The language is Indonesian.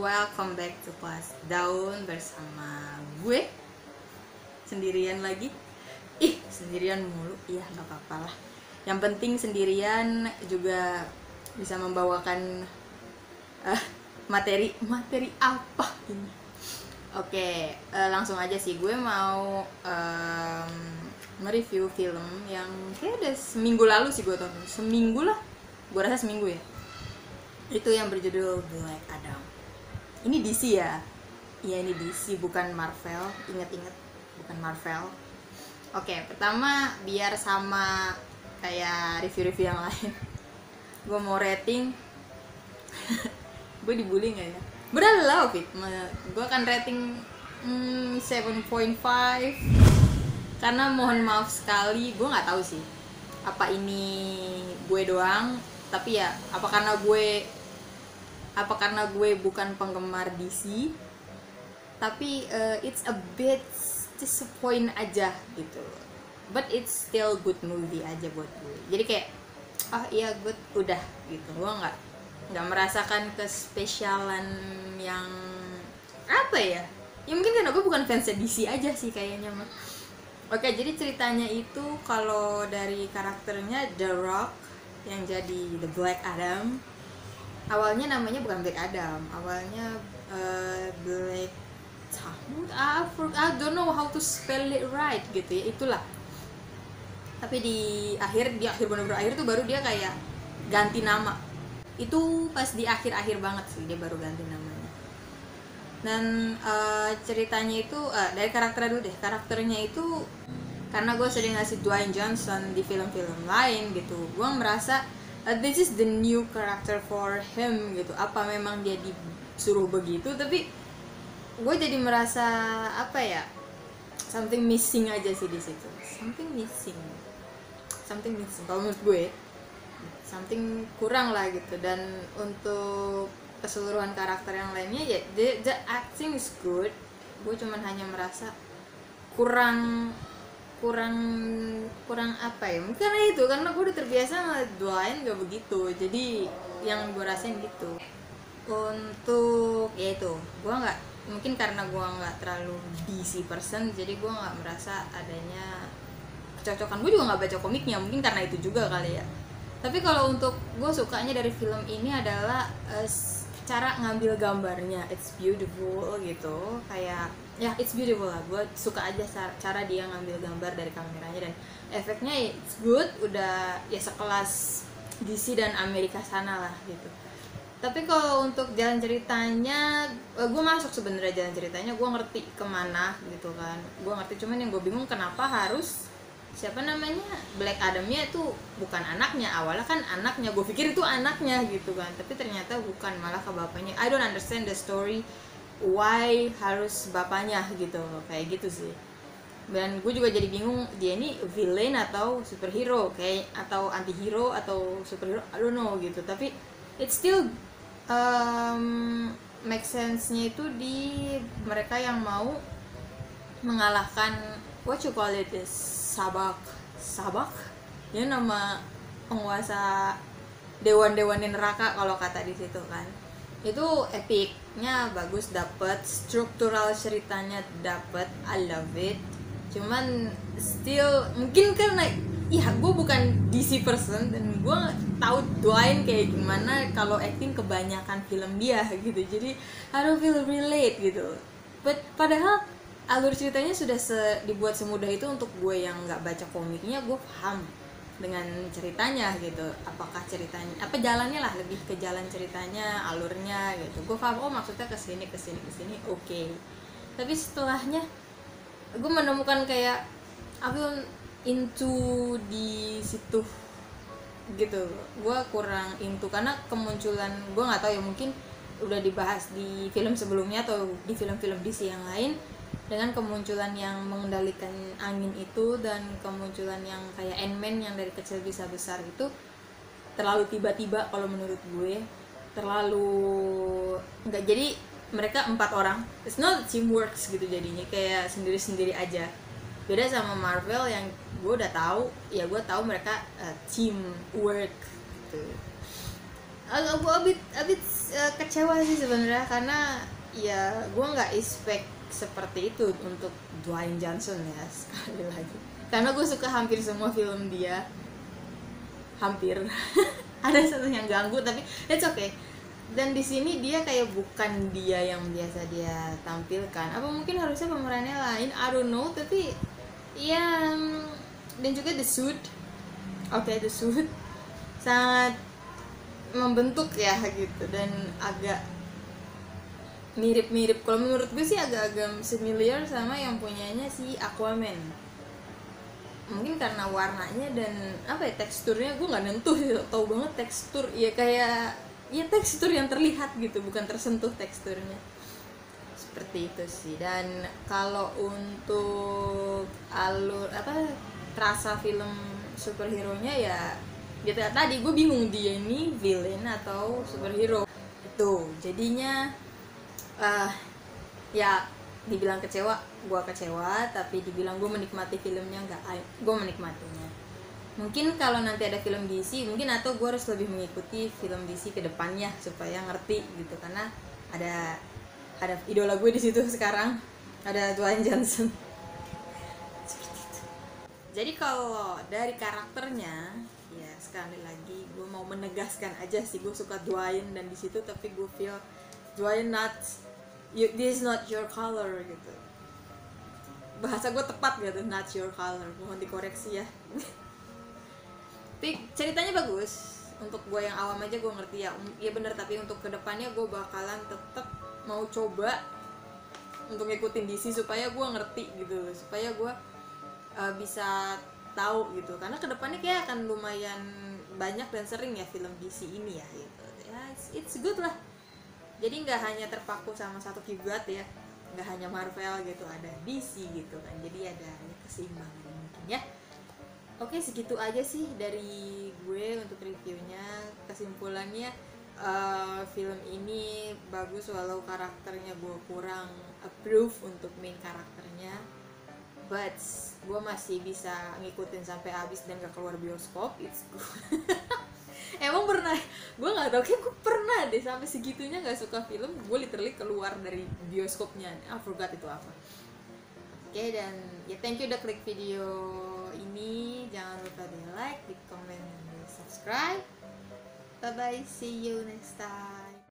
welcome back to Kelas Daun bersama gue sendirian lagi. Sendirian mulu, iya nggak apa-apa lah. Yang penting sendirian juga bisa membawakan materi apa ini. Oke, langsung aja sih, gue mau mereview film yang kayak udah seminggu lalu sih gue tonton. Seminggu lah, gue rasa seminggu ya. Itu yang berjudul Black Adam. Ini DC ya? Iya, ini DC, bukan Marvel. Ingat-ingat, bukan Marvel. Oke, pertama biar sama kayak review-review yang lain, gue mau rating. Gue dibully nggak ya? Gue udah love it. Gue akan rating 7.5 karena mohon maaf sekali, gue nggak tahu sih apa ini gue doang, tapi ya apa karena gue bukan penggemar DC, tapi it's a bit disappoint aja gitu, but it's still good movie aja buat gue. Jadi kayak iya good, udah gitu. Gue nggak merasakan kespesialan yang apa ya mungkin karena gue bukan fans DC aja sih kayaknya mah. Oke, jadi ceritanya itu kalau dari karakternya The Rock yang jadi The Black Adam, awalnya namanya bukan Black Adam, awalnya Black I don't know how to spell it right gitu ya, itulah. Tapi di akhir bener-bener akhir tuh baru dia kayak ganti nama. Itu pas di akhir banget sih dia baru ganti namanya. Dan ceritanya itu dari karakternya dulu deh. Karakternya itu karena gue sering ngasih Dwayne Johnson di film-film lain gitu, gue merasa this is the new character for him gitu. Apa memang dia disuruh begitu, tapi gue jadi merasa apa ya, something missing aja sih di situ. Something missing kalau menurut gue, something kurang lah gitu. Dan untuk keseluruhan karakter yang lainnya ya the acting is good. Gue cuman hanya merasa kurang apa ya, mungkin karena itu, karena gue udah terbiasa sama Dwayne gak begitu, jadi yang gue rasain gitu. Untuk ya itu, gue nggak, mungkin karena gue nggak terlalu DC person, jadi gue nggak merasa adanya kecocokan. Gue juga nggak baca komiknya, mungkin karena itu juga kali ya. Tapi kalau untuk gue sukanya dari film ini adalah cara ngambil gambarnya, it's beautiful gitu, kayak ya it's beautiful lah. Gue suka aja cara dia ngambil gambar dari kameranya, dan efeknya it's good, udah ya sekelas DC dan Amerika sana lah gitu. Tapi kalau untuk jalan ceritanya, gue masuk sebenarnya jalan ceritanya, gue ngerti kemana gitu kan, gue ngerti. Cuman yang gue bingung kenapa harus siapa namanya Black Adam-nya itu bukan anaknya. Awalnya kan anaknya, gue pikir itu anaknya gitu kan, tapi ternyata bukan, malah ke bapaknya. I don't understand the story why harus bapaknya gitu, kayak gitu sih. Dan gue juga jadi bingung, dia ini villain atau superhero, kayak atau antihero atau superhero, I don't know gitu. Tapi it still make sense-nya itu di mereka yang mau mengalahkan what you call it is Sabak ya, nama penguasa dewan neraka kalau kata di situ kan. Itu epicnya bagus, dapet struktural ceritanya, dapet, I love it. Cuman still mungkin karena ya gue bukan DC person dan gue tahu Dwayne kayak gimana kalau acting kebanyakan film dia gitu, jadi I don't feel relate gitu. But padahal alur ceritanya sudah dibuat semudah itu untuk gue yang nggak baca komiknya. Gue paham dengan ceritanya gitu, apakah ceritanya apa jalannya lah, lebih ke jalan ceritanya, alurnya gitu. Gue paham, maksudnya kesini oke. Tapi setelahnya gue menemukan kayak aku into di situ gitu. Gue kurang into karena kemunculan, gue nggak tahu ya, mungkin udah dibahas di film sebelumnya atau di film-film DC yang lain, dengan kemunculan yang mengendalikan angin itu dan kemunculan yang kayak Ant-Man yang dari kecil bisa besar itu terlalu tiba-tiba kalau menurut gue. Terlalu enggak, jadi mereka 4 orang, it's not teamwork gitu, jadinya kayak sendiri-sendiri aja. Beda sama Marvel yang gue udah tahu, ya gue tahu mereka teamwork gitu. Gue abit kecewa sih sebenarnya, karena ya gue nggak expect seperti itu untuk Dwayne Johnson ya, sekali lagi, karena gue suka hampir semua film dia, hampir. Ada satu yang ganggu tapi it's okay. Dan di sini dia kayak bukan dia yang biasa dia tampilkan, apa mungkin harusnya pemerannya lain, I don't know, tapi ya. Dan juga the suit, oke, the suit sangat membentuk ya gitu, dan agak mirip-mirip, kalau menurut gue sih agak-agak familiar sama yang punyanya si Aquaman, mungkin karena warnanya dan apa ya, teksturnya gue nggak nentuh sih, tau banget tekstur ya, kayak ya tekstur yang terlihat gitu, bukan tersentuh teksturnya, seperti itu sih. Dan kalau untuk alur apa, rasa film superhero nya ya gitu ya, tadi gue bingung dia ini villain atau superhero itu, jadinya ya dibilang kecewa, gue kecewa, tapi dibilang gue menikmati filmnya, enggak, gue menikmatinya. Mungkin kalau nanti ada film DC mungkin, atau gue harus lebih mengikuti film DC ke depannya supaya ngerti gitu, karena ada idola gue di situ sekarang, ada Dwayne Johnson. Seperti itu. Jadi kalau dari karakternya ya, sekali lagi gue mau menegaskan aja sih, gue suka Dwayne dan di situ, tapi gue feel Dwayne not this is not your color gitu, bahasa gue tepat gitu, not your color, mohon dikoreksi ya. Tapi ceritanya bagus, untuk gue yang awam aja gue ngerti ya, iya bener, tapi untuk kedepannya gue bakalan tetap mau coba untuk ngikutin DC supaya gue ngerti gitu, supaya gue bisa tahu gitu, karena kedepannya kayak akan lumayan banyak dan sering ya film DC ini ya gitu ya, it's good lah. Jadi nggak hanya terpaku sama satu kiblat ya, nggak hanya Marvel gitu, ada DC gitu kan, jadi ada keseimbangan mungkin ya. Oke, segitu aja sih dari gue untuk reviewnya. Kesimpulannya film ini bagus walau karakternya gue kurang approve untuk main karakternya, but gue masih bisa ngikutin sampai habis dan gak keluar bioskop, it's good. Emang pernah, gue nggak tahu, kayak gue pernah deh sampai segitunya nggak suka film, gue literally keluar dari bioskopnya, I forgot itu apa. Oke, dan ya thank you udah klik video ini, jangan lupa di like, di komen, dan di subscribe. Bye bye, see you next time.